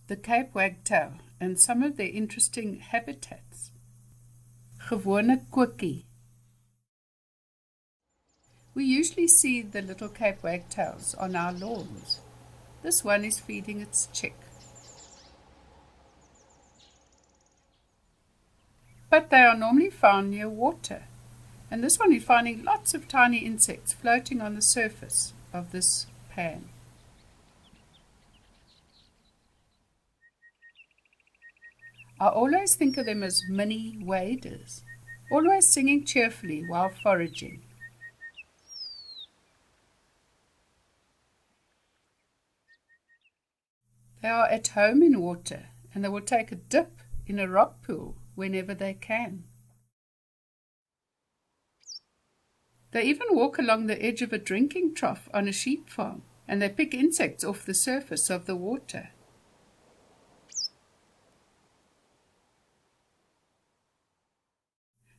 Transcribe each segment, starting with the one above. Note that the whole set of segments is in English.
the Cape Wagtail and some of their interesting habitats. Gewone koekie. We usually see the little Cape Wagtails on our lawns. This one is feeding its chick. But they are normally found near water, and this one is finding lots of tiny insects floating on the surface of this pan. I always think of them as mini waders, always singing cheerfully while foraging. They are at home in water, and they will take a dip in a rock pool whenever they can. They even walk along the edge of a drinking trough on a sheep farm, and they pick insects off the surface of the water.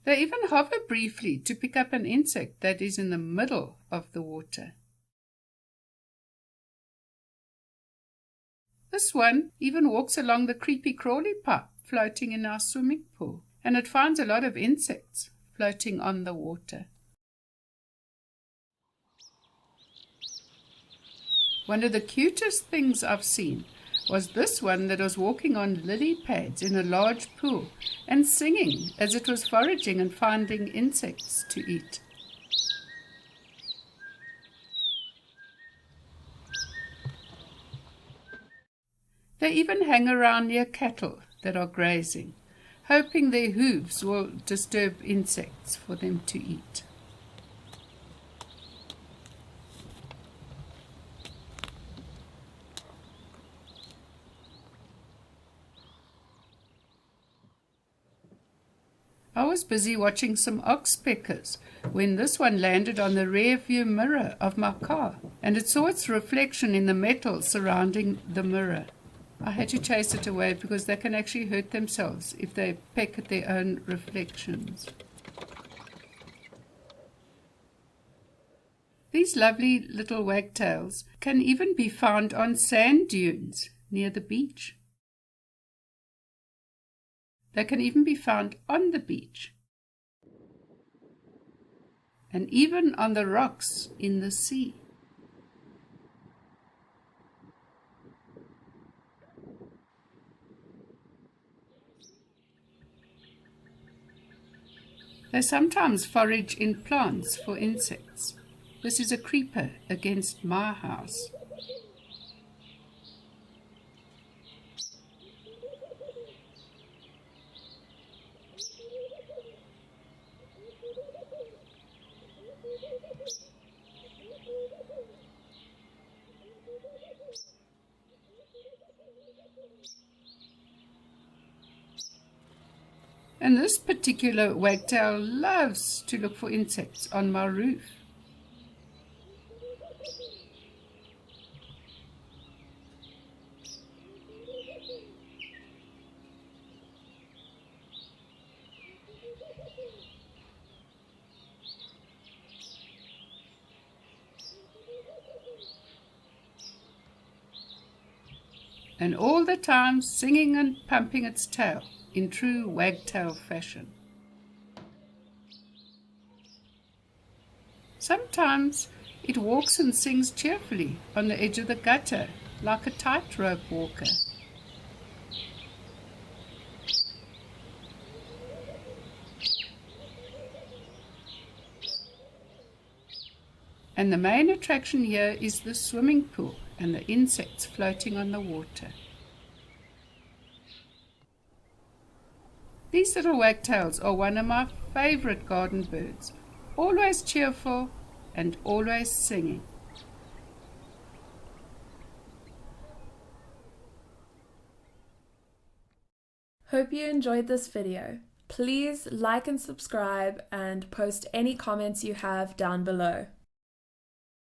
They even hover briefly to pick up an insect that is in the middle of the water. This one even walks along the creepy crawly pipe floating in our swimming pool, and it finds a lot of insects floating on the water. One of the cutest things I've seen was this one that was walking on lily pads in a large pool and singing as it was foraging and finding insects to eat. They even hang around near cattle that are grazing, hoping their hooves will disturb insects for them to eat. I was busy watching some oxpeckers when this one landed on the rear view mirror of my car, and it saw its reflection in the metal surrounding the mirror. I had to chase it away because they can actually hurt themselves if they peck at their own reflections. These lovely little wagtails can even be found on sand dunes near the beach. They can even be found on the beach, and even on the rocks in the sea. They sometimes forage in plants for insects. This is a creeper against my house. And this particular wagtail loves to look for insects on my roof. And all the time singing and pumping its tail in true wagtail fashion. Sometimes it walks and sings cheerfully on the edge of the gutter like a tightrope walker. And the main attraction here is the swimming pool and the insects floating on the water. These little wagtails are one of my favorite garden birds, always cheerful and always singing. Hope you enjoyed this video. Please like and subscribe and post any comments you have down below.